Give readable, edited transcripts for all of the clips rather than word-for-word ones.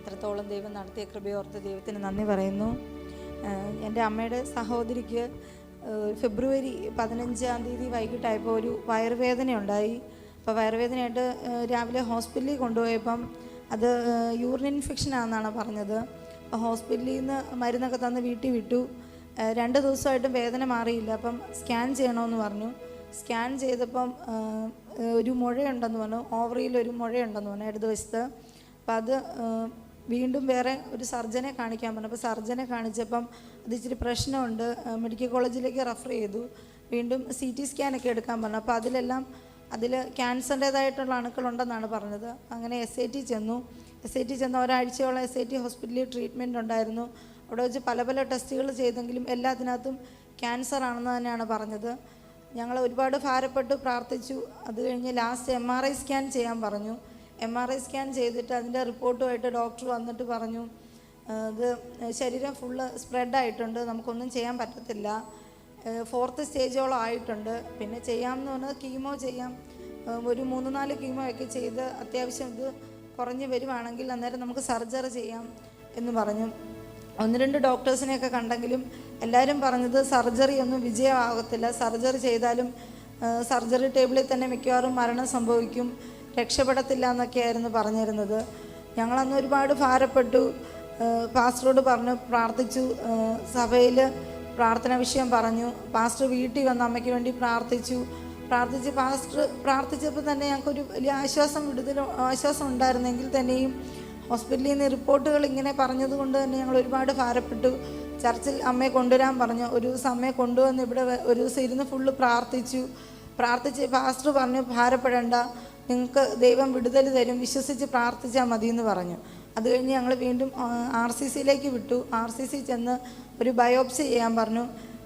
ഇത്രത്തോളം ദൈവം നടത്തിയ കൃപയോർത്ത് ദൈവത്തിന് നന്ദി പറയുന്നു. എൻ്റെ അമ്മയുടെ സഹോദരിക്ക് ഫെബ്രുവരി 15-ാം തീയതി വൈകിട്ടായപ്പോൾ ഒരു വയറുവേദന ഉണ്ടായി. അപ്പോൾ വയറുവേദനയായിട്ട് രാവിലെ ഹോസ്പിറ്റലിൽ കൊണ്ടുപോയപ്പം അത് യൂറിൻ ഇൻഫെക്ഷൻ ആണെന്നാണ് പറഞ്ഞത്. അപ്പോൾ ഹോസ്പിറ്റലിൽ നിന്ന് മരുന്നൊക്കെ തന്ന് വീട്ടിൽ വിട്ടു. 2 ദിവസമായിട്ടും വേദന മാറിയില്ല. അപ്പം സ്കാൻ ചെയ്യണമെന്ന് പറഞ്ഞു. സ്കാൻ ചെയ്തപ്പം ഒരു മുഴയുണ്ടെന്ന് പറഞ്ഞു, ഓവറിയിൽ ഒരു മുഴയുണ്ടെന്ന് പറഞ്ഞു ഇടതുവശത്ത്. അപ്പം അത് വീണ്ടും വേറെ ഒരു സർജനെ കാണിക്കാൻ പറഞ്ഞു. അപ്പോൾ സർജനെ കാണിച്ചപ്പം അത് ഇച്ചിരി പ്രശ്നമുണ്ട്, മെഡിക്കൽ കോളേജിലേക്ക് റെഫർ ചെയ്തു. വീണ്ടും CT സ്കാനൊക്കെ എടുക്കാൻ പറഞ്ഞു. അപ്പോൾ അതിൽ ക്യാൻസറിൻ്റേതായിട്ടുള്ള അണുക്കളുണ്ടെന്നാണ് പറഞ്ഞത്. അങ്ങനെ SIT ചെന്നു. ഒരാഴ്ചയോളം SIT ഹോസ്പിറ്റലിൽ ട്രീറ്റ്മെൻറ്റ് ഉണ്ടായിരുന്നു. അവിടെ വെച്ച് പല ടെസ്റ്റുകൾ ചെയ്തെങ്കിലും എല്ലാത്തിനകത്തും ക്യാൻസർ ആണെന്ന് തന്നെയാണ് പറഞ്ഞത്. ഞങ്ങൾ ഒരുപാട് ഭാരപ്പെട്ട് പ്രാർത്ഥിച്ചു. അത് കഴിഞ്ഞ് ലാസ്റ്റ് MRI സ്കാൻ ചെയ്യാൻ പറഞ്ഞു. MRI സ്കാൻ ചെയ്തിട്ട് അതിൻ്റെ റിപ്പോർട്ടുമായിട്ട് ഡോക്ടർ വന്നിട്ട് പറഞ്ഞു, ഇത് ശരീരം ഫുള്ള് സ്പ്രെഡായിട്ടുണ്ട്, നമുക്കൊന്നും ചെയ്യാൻ പറ്റത്തില്ല, 4th സ്റ്റേജോളം ആയിട്ടുണ്ട്. പിന്നെ ചെയ്യാമെന്ന് പറഞ്ഞാൽ കീമോ ചെയ്യാം, ഒരു 3-4 കീമോ ഒക്കെ ചെയ്ത് അത്യാവശ്യം ഇത് കുറഞ്ഞ് വരുവാണെങ്കിൽ അന്നേരം നമുക്ക് സർജറി ചെയ്യാം എന്ന് പറഞ്ഞു. 1-2 ഡോക്ടേഴ്സിനെയൊക്കെ കണ്ടെങ്കിലും എല്ലാവരും പറഞ്ഞത് സർജറി ഒന്നും വിജയമാകത്തില്ല, സർജറി ചെയ്താലും സർജറി ടേബിളിൽ തന്നെ മിക്കവാറും മരണം സംഭവിക്കും, രക്ഷപ്പെടത്തില്ല എന്നൊക്കെയായിരുന്നു പറഞ്ഞിരുന്നത്. ഞങ്ങളന്ന് ഒരുപാട് ഭാരപ്പെട്ടു. പാസ്റ്ററോട് പറഞ്ഞു, പ്രാർത്ഥിച്ചു, സഭയിൽ പ്രാർത്ഥന വിഷയം പറഞ്ഞു. പാസ്റ്റർ വീട്ടിൽ വന്ന് അമ്മയ്ക്ക് വേണ്ടി പ്രാർത്ഥിച്ച് പാസ്റ്റർ പ്രാർത്ഥിച്ചപ്പോൾ തന്നെ ഞങ്ങൾക്കൊരു വലിയ ആശ്വാസം ഉണ്ടായിരുന്നെങ്കിൽ തന്നെയും ഹോസ്പിറ്റലിൽ നിന്ന് റിപ്പോർട്ടുകൾ ഇങ്ങനെ പറഞ്ഞതുകൊണ്ട് തന്നെ ഞങ്ങൾ ഒരുപാട് ഭാരപ്പെട്ടു. ചർച്ചിൽ അമ്മയെ കൊണ്ടുവരാൻ പറഞ്ഞു. ഒരു ദിവസം അമ്മയെ കൊണ്ടുവന്ന് ഇവിടെ ഒരു ദിവസം ഇരുന്ന് ഫുള്ള് പ്രാർത്ഥിച്ച് പാസ്റ്റർ പറഞ്ഞു, ഭാരപ്പെടേണ്ട, നിങ്ങൾക്ക് ദൈവം വിടുതൽ തരും, വിശ്വസിച്ച് പ്രാർത്ഥിച്ചാൽ മതി എന്ന് പറഞ്ഞു. അത് കഴിഞ്ഞ് ഞങ്ങൾ വീണ്ടും RCCയിലേക്ക് വിട്ടു. RCC ചെന്ന് ഒരു ബയോപ്സി ചെയ്യാൻ പറഞ്ഞു.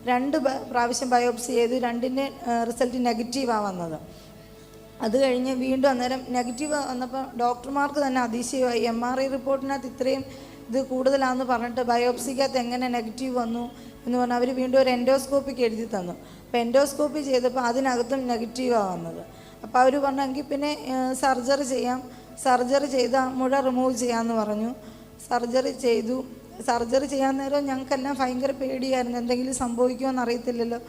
2 പ്രാവശ്യം ബയോപ്സി ചെയ്തു. 2ൻ്റെ റിസൾട്ട് നെഗറ്റീവാണ് വന്നത്. അത് കഴിഞ്ഞ് വീണ്ടും അന്നേരം നെഗറ്റീവ് വന്നപ്പോൾ ഡോക്ടർമാർക്ക് തന്നെ അതിശയമായി. MRI റിപ്പോർട്ടിനകത്ത് ഇത്രയും ഇത് കൂടുതലാണെന്ന് പറഞ്ഞിട്ട് ബയോപ്സിക്കകത്ത് എങ്ങനെ നെഗറ്റീവ് വന്നു എന്ന് പറഞ്ഞാൽ അവർ വീണ്ടും ഒരു എൻഡോസ്കോപ്പിക്ക് എഴുതി തന്നു. അപ്പോൾ എൻഡോസ്കോപ്പി ചെയ്തപ്പോൾ അതിനകത്തും നെഗറ്റീവാണ് വന്നത്. അപ്പോൾ അവർ പറഞ്ഞെങ്കിൽ പിന്നെ സർജറി ചെയ്യാം, സർജറി ചെയ്താൽ മുഴ റിമൂവ് ചെയ്യാമെന്ന് പറഞ്ഞു. സർജറി ചെയ്തു. സർജറി ചെയ്യാൻ നേരം ഞങ്ങൾക്കെല്ലാം ഭയങ്കര പേടിയായിരുന്നു, എന്തെങ്കിലും സംഭവിക്കുമോ എന്നറിയത്തില്ലല്ലോ.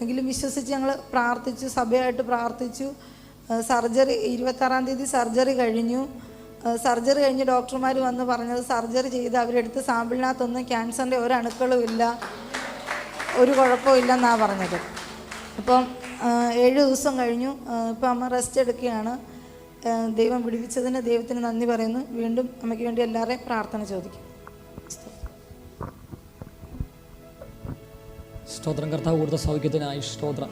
എങ്കിലും വിശ്വസിച്ച് ഞങ്ങൾ പ്രാർത്ഥിച്ചു, സഭയായിട്ട് പ്രാർത്ഥിച്ചു. സർജറി 26-ാം തീയതി സർജറി കഴിഞ്ഞു. സർജറി കഴിഞ്ഞ് ഡോക്ടർമാർ വന്ന് പറഞ്ഞത് സർജറി ചെയ്ത് അവരെടുത്ത് സാമ്പിളിനകത്തൊന്നും ക്യാൻസറിൻ്റെ ഒരു അണുക്കളും ഇല്ല, ഒരു കുഴപ്പവും ഇല്ലെന്നാണ് പറഞ്ഞത്. അപ്പം 7 ദിവസം കഴിഞ്ഞു. ഇപ്പം അമ്മ റെസ്റ്റ് എടുക്കുകയാണ്. ദൈവം വിടുവിച്ചതിന് ദൈവത്തിന് നന്ദി പറയുന്നു. വീണ്ടും അമ്മയ്ക്ക് വേണ്ടി എല്ലാവരെയും പ്രാർത്ഥന ചോദിക്കും. സ്തോത്രം. കർത്താവ് കൊടുത്ത സൗഖ്യത്തിനായി സ്തോത്രം.